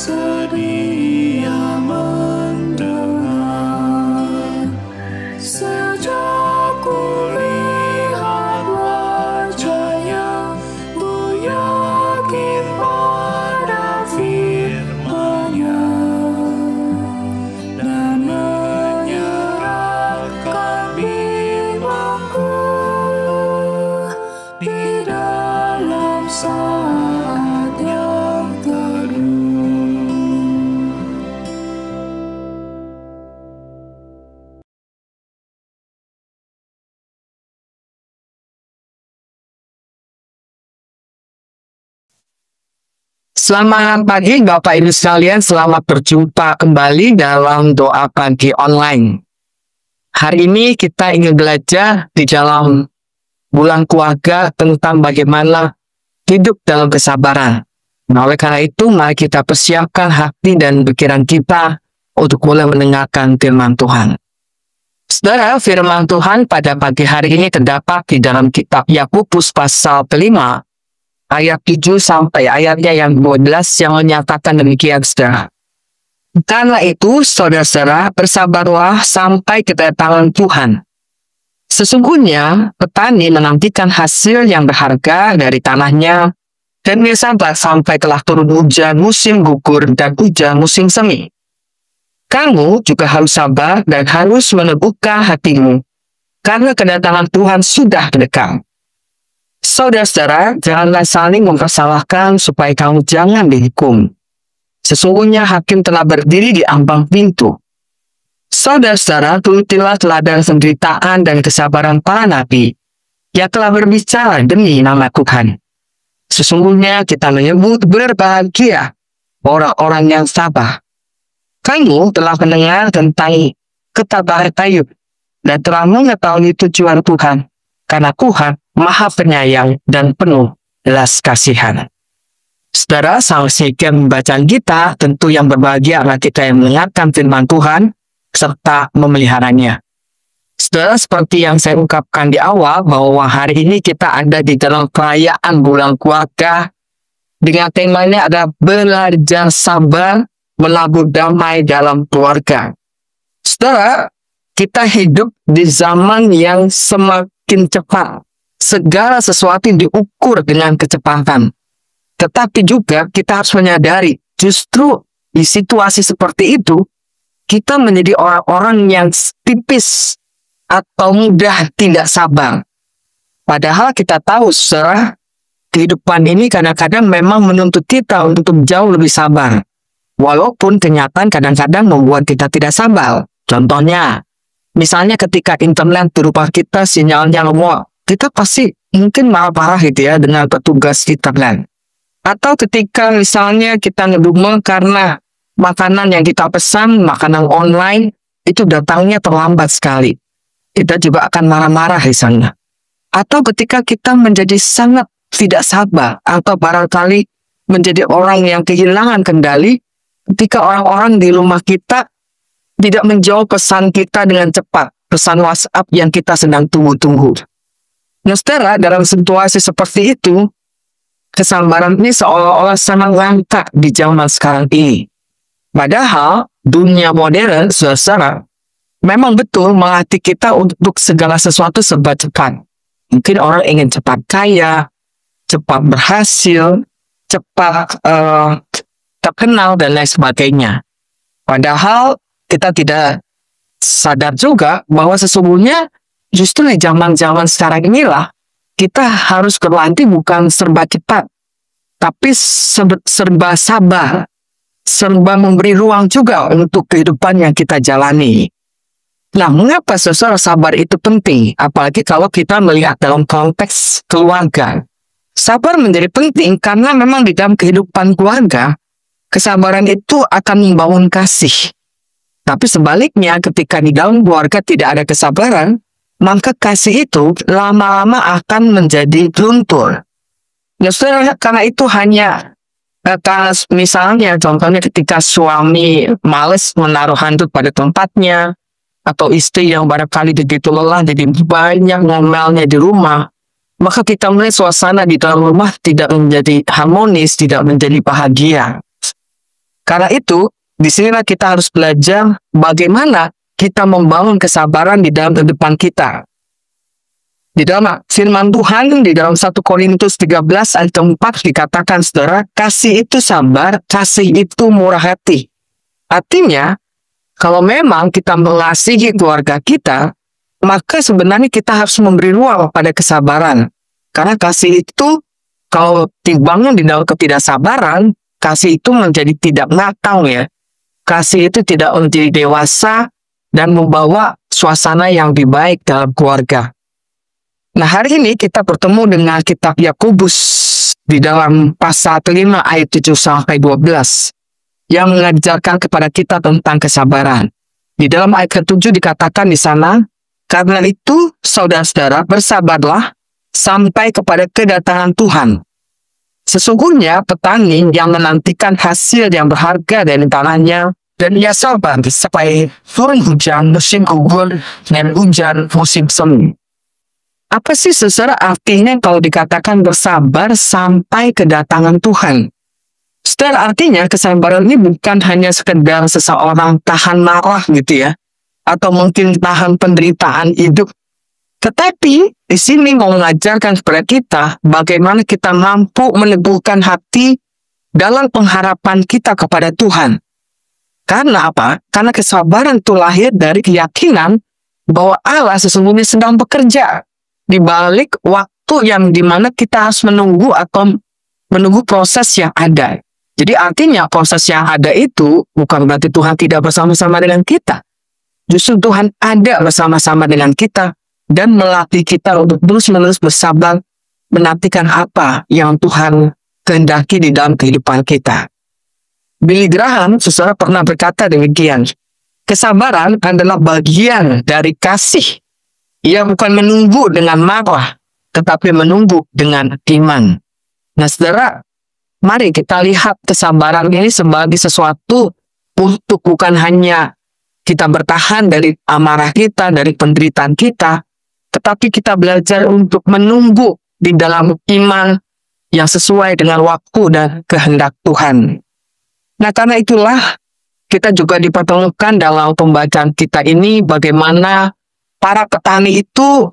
sedia mendengar. Sejak kulihat wajahnya, ku yakin pada firman-Nya dan menyerahkan bimbangku di dalam saat yang teduh. Selamat pagi Bapak Ibu sekalian, selamat berjumpa kembali dalam doa pagi online. Hari ini kita ingin belajar di dalam bulan keluarga tentang bagaimana hidup dalam kesabaran. Nah, oleh karena itu, mari kita persiapkan hati dan pikiran kita untuk mulai mendengarkan firman Tuhan. Saudara, firman Tuhan pada pagi hari ini terdapat di dalam kitab Yakobus pasal kelima, ayat 7 sampai ayatnya yang 12 yang menyatakan demikian, saudara. Karena itu, saudara-saudara, bersabarlah sampai kedatangan Tuhan. Sesungguhnya, petani menantikan hasil yang berharga dari tanahnya, dan bersabar sampai telah turun hujan musim gugur dan hujan musim semi. Kamu juga harus sabar dan harus meneguhkan hatimu, karena kedatangan Tuhan sudah dekat. Saudara-saudara, janganlah saling mempersalahkan supaya kamu jangan dihukum. Sesungguhnya hakim telah berdiri di ambang pintu. Saudara-saudara, turutilah teladan penderitaan dan kesabaran para nabi yang telah berbicara demi nama Tuhan. Sesungguhnya kita menyebut berbahagia orang-orang yang sabar. Kamu telah mendengar tentang ketabahan Ayub dan telah mengetahui tujuan Tuhan, karena Tuhan Maha Penyayang dan penuh belas kasihan. Saudara, selesai pembacaan kita, tentu yang berbahagia adalah kita yang mendengarkan firman Tuhan serta memeliharanya. Saudara, seperti yang saya ungkapkan di awal, bahwa hari ini kita ada di dalam perayaan bulan keluarga dengan temanya ada belajar sabar, melabur damai dalam keluarga. Saudara, kita hidup di zaman yang semakin cepat. Segala sesuatu diukur dengan kecepatan. Tetapi juga kita harus menyadari, justru di situasi seperti itu, kita menjadi orang-orang yang tipis atau mudah tidak sabar. Padahal kita tahu, saudara, kehidupan ini kadang-kadang memang menuntut kita untuk jauh lebih sabar. Walaupun kenyataan kadang-kadang membuat kita tidak sabar. Contohnya, misalnya ketika internet di rumah kita sinyalnya lemot, kita pasti mungkin marah-marah gitu ya dengan petugas internet. Atau ketika misalnya kita ngedumel karena makanan yang kita pesan, makanan online, itu datangnya terlambat sekali. Kita juga akan marah-marah di sana. Atau ketika kita menjadi sangat tidak sabar, atau barangkali menjadi orang yang kehilangan kendali, ketika orang-orang di rumah kita tidak menjawab pesan kita dengan cepat, pesan WhatsApp yang kita sedang tunggu-tunggu. Nah, saudara, dalam situasi seperti itu, kesabaran ini seolah-olah sangat langka di zaman sekarang ini. Padahal, dunia modern, saudara, memang betul melatih kita untuk segala sesuatu serba cepat. Mungkin orang ingin cepat kaya, cepat berhasil, cepat terkenal, dan lain sebagainya. Padahal, kita tidak sadar juga bahwa sesungguhnya justru di zaman-zaman sekarang inilah kita harus berlatih bukan serba cepat, tapi serba sabar, serba memberi ruang juga untuk kehidupan yang kita jalani. Nah, mengapa saudara sabar itu penting? Apalagi kalau kita melihat dalam konteks keluarga. Sabar menjadi penting karena memang di dalam kehidupan keluarga, kesabaran itu akan membangun kasih. Tapi sebaliknya, ketika di dalam keluarga tidak ada kesabaran, maka kasih itu lama-lama akan menjadi luntur. Ya, saudara, karena itu hanya misalnya contohnya ketika suami males menaruh handuk pada tempatnya, atau istri yang barangkali begitu lelah jadi banyak ngomelnya di rumah, maka kita melihat suasana di dalam rumah tidak menjadi harmonis, tidak menjadi bahagia. Karena itu, disinilah kita harus belajar bagaimana kita membangun kesabaran di dalam kehidupan kita. Di dalam firman Tuhan, di dalam 1 Korintus 13 ayat 4 dikatakan, saudara, kasih itu sabar, kasih itu murah hati. Artinya, kalau memang kita mengasihi keluarga kita, maka sebenarnya kita harus memberi ruang pada kesabaran. Karena kasih itu, kalau dibangun di dalam ketidaksabaran, kasih itu menjadi tidak matang ya. Kasih itu tidak menjadi dewasa dan membawa suasana yang lebih baik dalam keluarga. Nah, hari ini kita bertemu dengan kitab Yakobus di dalam pasal 5 ayat 7-12 yang mengajarkan kepada kita tentang kesabaran. Di dalam ayat ke-7 dikatakan di sana, karena itu saudara-saudara bersabarlah sampai kepada kedatangan Tuhan. Sesungguhnya petani yang menantikan hasil yang berharga dari tanahnya, dan ia sabar sampai turun hujan musim gugur dan hujan musim semi. Apa sih saudara artinya kalau dikatakan bersabar sampai kedatangan Tuhan? Saudara, artinya kesabaran ini bukan hanya sekedar seseorang tahan marah gitu ya, atau mungkin tahan penderitaan hidup. Tetapi di sini mau mengajarkan kepada kita bagaimana kita mampu meneguhkan hati dalam pengharapan kita kepada Tuhan. Karena apa? Karena kesabaran itu lahir dari keyakinan bahwa Allah sesungguhnya sedang bekerja di balik waktu yang dimana kita harus menunggu atau menunggu proses yang ada. Jadi artinya proses yang ada itu bukan berarti Tuhan tidak bersama-sama dengan kita. Justru Tuhan ada bersama-sama dengan kita dan melatih kita untuk terus-menerus bersabar menantikan apa yang Tuhan kehendaki di dalam kehidupan kita. Billy Graham, saudara, pernah berkata demikian, kesabaran adalah bagian dari kasih. Ia bukan menunggu dengan marah, tetapi menunggu dengan iman. Nah, saudara, mari kita lihat kesabaran ini sebagai sesuatu untuk bukan hanya kita bertahan dari amarah kita, dari penderitaan kita, tetapi kita belajar untuk menunggu di dalam iman yang sesuai dengan waktu dan kehendak Tuhan. Nah, karena itulah kita juga dipertemukan dalam pembacaan kita ini bagaimana para petani itu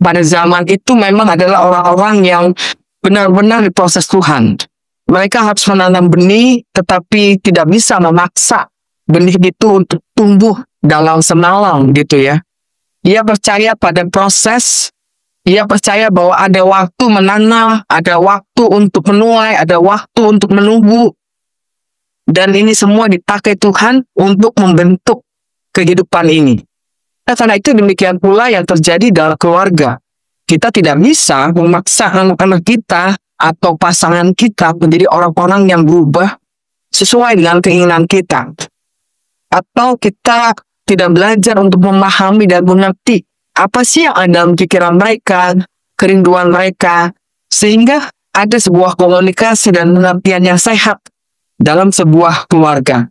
pada zaman itu memang adalah orang-orang yang benar-benar diproses Tuhan. Mereka harus menanam benih, tetapi tidak bisa memaksa benih itu untuk tumbuh dalam semalam gitu ya. Ia percaya pada proses, ia percaya bahwa ada waktu menanam, ada waktu untuk menuai, ada waktu untuk menunggu. Dan ini semua dipakai Tuhan untuk membentuk kehidupan ini. Nah, karena itu demikian pula yang terjadi dalam keluarga. Kita tidak bisa memaksa anak-anak kita atau pasangan kita menjadi orang-orang yang berubah sesuai dengan keinginan kita. Atau kita tidak belajar untuk memahami dan mengerti apa sih yang ada dalam pikiran mereka, kerinduan mereka, sehingga ada sebuah komunikasi dan pengertian yang sehat dalam sebuah keluarga.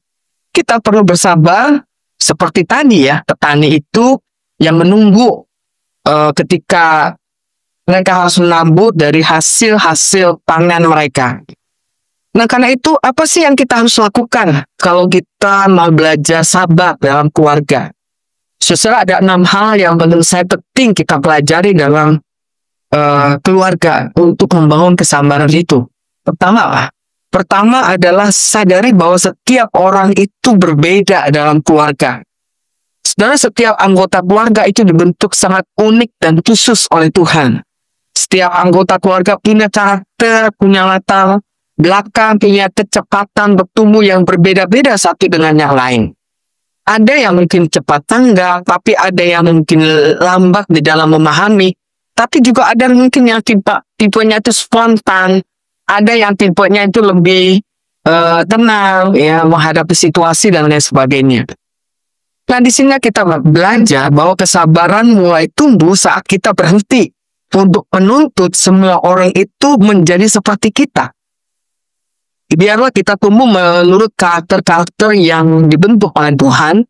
Kita perlu bersabar seperti tadi ya, petani itu yang menunggu ketika mereka harus menambut dari hasil-hasil panen mereka. Nah, karena itu apa sih yang kita harus lakukan kalau kita mau belajar sabar dalam keluarga? Saudara, ada 6 hal yang menurut saya penting kita pelajari dalam keluarga untuk membangun kesabaran itu. Pertama adalah sadari bahwa setiap orang itu berbeda dalam keluarga. Saudara, setiap anggota keluarga itu dibentuk sangat unik dan khusus oleh Tuhan. Setiap anggota keluarga punya karakter, punya latar belakang, punya kecepatan bertumbuh yang berbeda-beda satu dengan yang lain. Ada yang mungkin cepat tanggap, tapi ada yang mungkin lambat di dalam memahami. Tapi juga ada mungkin yang tipenya itu spontan. Ada yang tipenya itu lebih tenang ya menghadapi situasi dan lain sebagainya. Nah, di sini kita belajar bahwa kesabaran mulai tumbuh saat kita berhenti untuk menuntut semua orang itu menjadi seperti kita. Biarlah kita tumbuh menurut karakter-karakter yang dibentuk oleh Tuhan,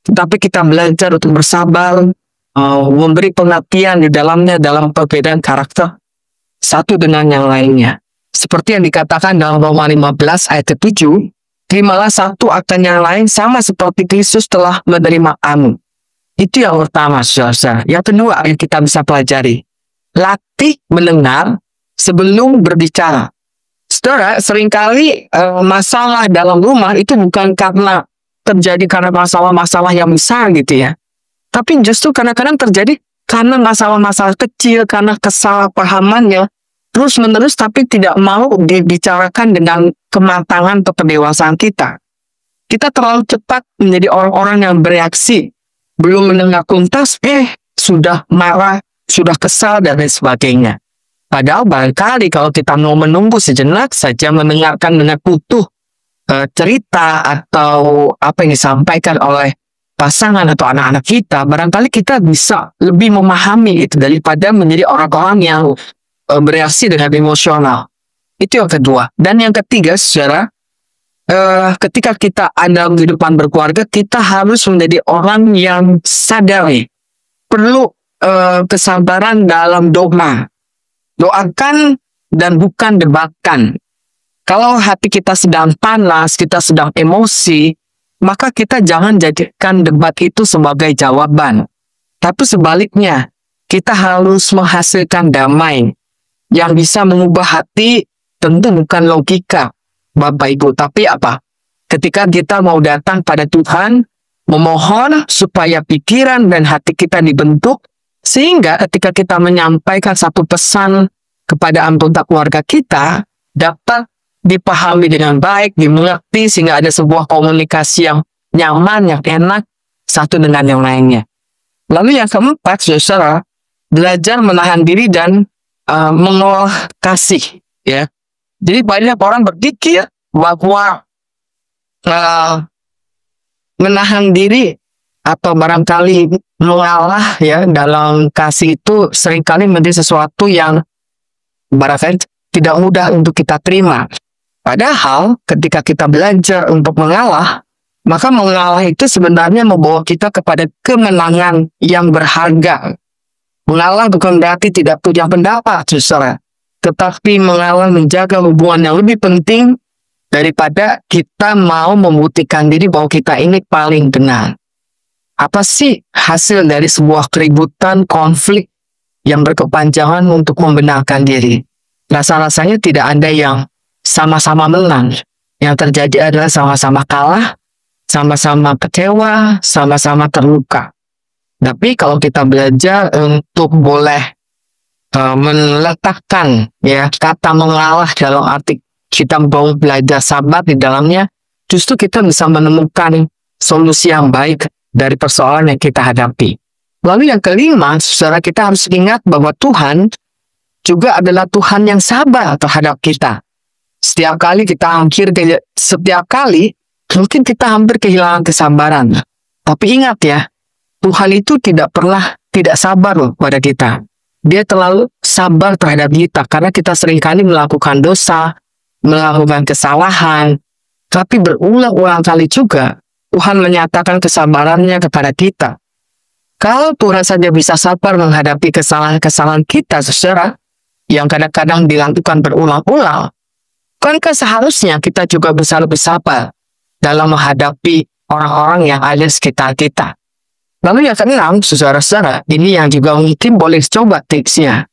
tetapi kita belajar untuk bersabar, memberi pengertian di dalamnya dalam perbedaan karakter satu dengan yang lainnya. Seperti yang dikatakan dalam Roma 15 ayat ke-7, terimalah satu akan yang lain sama seperti Kristus telah menerima kamu. Itu yang pertama, saudara. Yang kedua yang kita bisa pelajari, latih mendengar sebelum berbicara. Saudara, seringkali masalah dalam rumah itu bukan terjadi karena masalah-masalah yang besar gitu ya. Tapi justru kadang-kadang terjadi karena masalah-masalah kecil, karena kesalahpahamannya terus-menerus tapi tidak mau dibicarakan dengan kematangan atau kedewasaan kita. Kita terlalu cepat menjadi orang-orang yang bereaksi, belum mendengar tuntas, sudah marah, sudah kesal, dan lain sebagainya. Padahal barangkali kalau kita mau menunggu sejenak saja mendengarkan dengan utuh cerita atau apa yang disampaikan oleh pasangan atau anak-anak kita, barangkali kita bisa lebih memahami itu daripada menjadi orang-orang yang bereaksi dengan emosional. Itu yang kedua. Dan yang ketiga, saudara, ketika kita ada kehidupan berkeluarga, kita harus menjadi orang yang sadar, perlu kesabaran dalam doa. Doakan dan bukan debatkan. Kalau hati kita sedang panas, kita sedang emosi, maka kita jangan jadikan debat itu sebagai jawaban. Tapi sebaliknya, kita harus menghasilkan damai yang bisa mengubah hati. Tentu bukan logika, Bapak Ibu, tapi apa? Ketika kita mau datang pada Tuhan, memohon supaya pikiran dan hati kita dibentuk, sehingga ketika kita menyampaikan satu pesan kepada anggota keluarga kita, dapat dipahami dengan baik, dimengerti, sehingga ada sebuah komunikasi yang nyaman, yang enak, satu dengan yang lainnya. Lalu yang keempat, saudara, belajar menahan diri dan mengolah kasih. Ya. Jadi banyak orang berpikir bahwa menahan diri atau barangkali mengalah ya dalam kasih itu seringkali menjadi sesuatu yang barangkali tidak mudah untuk kita terima. Padahal ketika kita belajar untuk mengalah, maka mengalah itu sebenarnya membawa kita kepada kemenangan yang berharga. Mengalah bukan berarti tidak punya pendapat, saudara, tetapi mengalah menjaga hubungan yang lebih penting daripada kita mau membuktikan diri bahwa kita ini paling benar. Apa sih hasil dari sebuah keributan, konflik yang berkepanjangan untuk membenarkan diri? Rasa-rasanya tidak ada yang sama-sama menang. Yang terjadi adalah sama-sama kalah, sama-sama kecewa, sama-sama terluka. Tapi kalau kita belajar untuk boleh meletakkan ya kata mengalah dalam arti kita mau belajar sabar di dalamnya, justru kita bisa menemukan solusi yang baik dari persoalan yang kita hadapi. Lalu yang kelima, saudara, kita harus ingat bahwa Tuhan juga adalah Tuhan yang sabar terhadap kita. Setiap kali mungkin kita hampir kehilangan kesabaran. Tapi ingat ya, Tuhan itu tidak pernah tidak sabar loh pada kita. Dia terlalu sabar terhadap kita karena kita seringkali melakukan dosa, melakukan kesalahan. Tapi berulang-ulang kali juga Tuhan menyatakan kesabarannya kepada kita. Kalau Tuhan saja bisa sabar menghadapi kesalahan-kesalahan kita, saudara, yang kadang-kadang dilakukan berulang-ulang, bukankah seharusnya kita juga bisa lebih sabar dalam menghadapi orang-orang yang ada di sekitar kita? Lalu yang keenam, saudara-saudara, ini yang juga mungkin boleh coba tipsnya,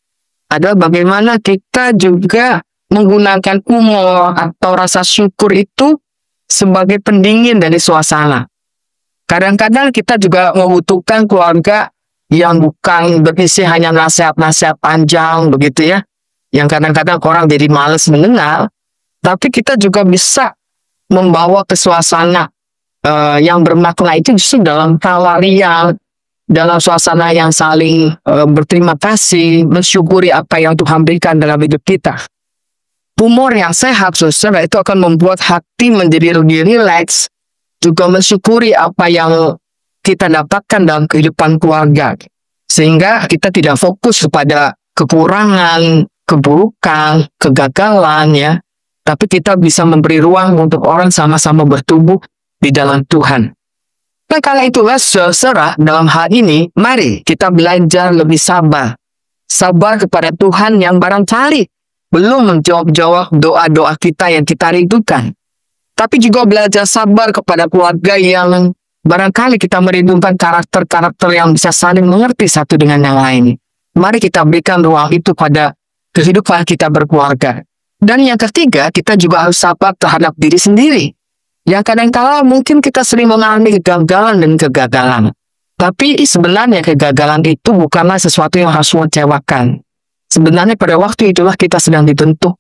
adalah bagaimana kita juga menggunakan humor atau rasa syukur itu sebagai pendingin dari suasana. Kadang-kadang kita juga membutuhkan keluarga yang bukan berisi hanya nasihat-nasihat panjang begitu ya, yang kadang-kadang orang jadi malas mendengar, tapi kita juga bisa membawa ke suasana yang bermakna itu justru dalam tawa riang, dalam suasana yang saling berterima kasih, mensyukuri apa yang Tuhan berikan dalam hidup kita. Humor yang sehat, saudara, itu akan membuat hati menjadi lebih rileks, juga mensyukuri apa yang kita dapatkan dalam kehidupan keluarga. Sehingga kita tidak fokus kepada kekurangan, keburukan, kegagalan ya, tapi kita bisa memberi ruang untuk orang sama-sama bertumbuh di dalam Tuhan. Nah, karena itulah saudara, dalam hal ini, mari kita belajar lebih sabar. Sabar kepada Tuhan yang barangkali belum menjawab doa-doa kita yang kita rindukan. tapi juga belajar sabar kepada keluarga yang barangkali kita merindukan karakter-karakter yang bisa saling mengerti satu dengan yang lain. Mari kita berikan ruang itu pada kehidupan kita berkeluarga. Dan yang ketiga, kita juga harus sabar terhadap diri sendiri. Yang kadang-kala mungkin kita sering mengalami kegagalan dan kegagalan. Tapi sebenarnya kegagalan itu bukanlah sesuatu yang harus mengecewakan. Sebenarnya pada waktu itulah kita sedang dibentuk.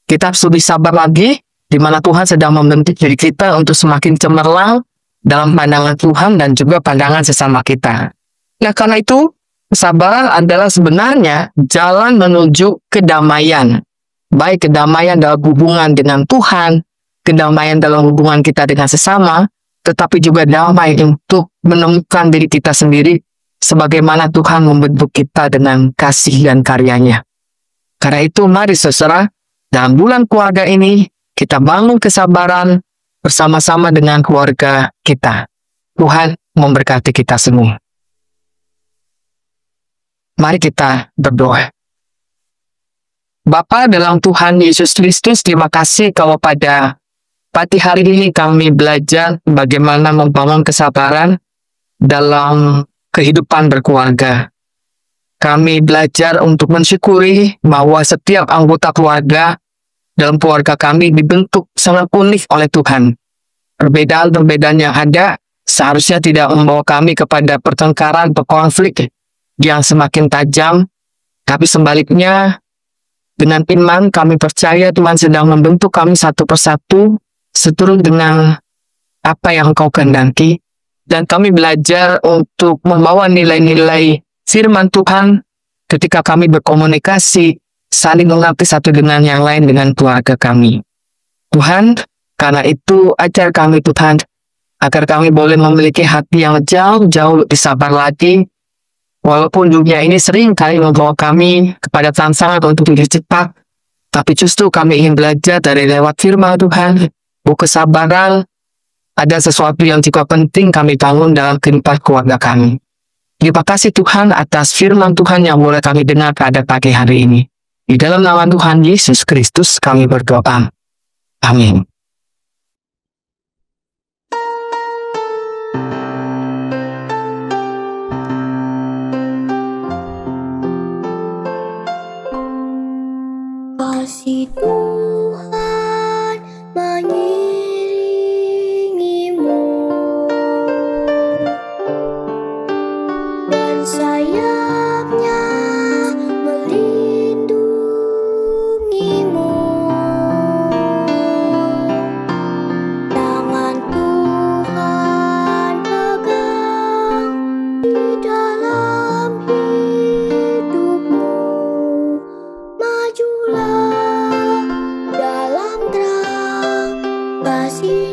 Kita harus lebih sabar lagi, di mana Tuhan sedang membentuk diri kita untuk semakin cemerlang dalam pandangan Tuhan dan juga pandangan sesama kita. Nah, karena itu, kesabaran adalah sebenarnya jalan menuju kedamaian. Baik kedamaian dalam hubungan dengan Tuhan, kedamaian dalam hubungan kita dengan sesama, tetapi juga damai untuk menemukan diri kita sendiri sebagaimana Tuhan membentuk kita dengan kasih dan karyanya. Karena itu, mari saudara, dalam bulan keluarga ini, kita bangun kesabaran bersama-sama dengan keluarga kita. Tuhan memberkati kita semua. Mari kita berdoa. Bapa dalam Tuhan Yesus Kristus, terima kasih kalau pada pagi hari ini kami belajar bagaimana membangun kesabaran dalam kehidupan berkeluarga. Kami belajar untuk mensyukuri bahwa setiap anggota keluarga dalam keluarga kami dibentuk sangat unik oleh Tuhan. Perbedaan-perbedaan yang ada seharusnya tidak membawa kami kepada pertengkaran, konflik yang semakin tajam, tapi sebaliknya, dengan iman kami percaya Tuhan sedang membentuk kami satu persatu seturut dengan apa yang Engkau kehendaki, dan kami belajar untuk membawa nilai-nilai firman Tuhan ketika kami berkomunikasi, saling mengerti satu dengan yang lain dengan keluarga kami. Tuhan, karena itu ajar kami Tuhan, agar kami boleh memiliki hati yang jauh-jauh lebih sabar lagi, walaupun dunia ini sering kali membawa kami kepada tantangan untuk lebih cepat, tapi justru kami ingin belajar dari lewat firman Tuhan, bahwa kesabaran ada sesuatu yang juga penting kami bangun dalam kehidupan keluarga kami. Terima kasih Tuhan atas firman Tuhan yang boleh kami dengar pada pagi hari ini. Di dalam nama Tuhan Yesus Kristus kami berdoa. Amin. Kasih Tuhan mengiringimu dan sayapnya melindungimu. Tangan Tuhan pegang di dalam hidupmu. Majulah dalam terang kasih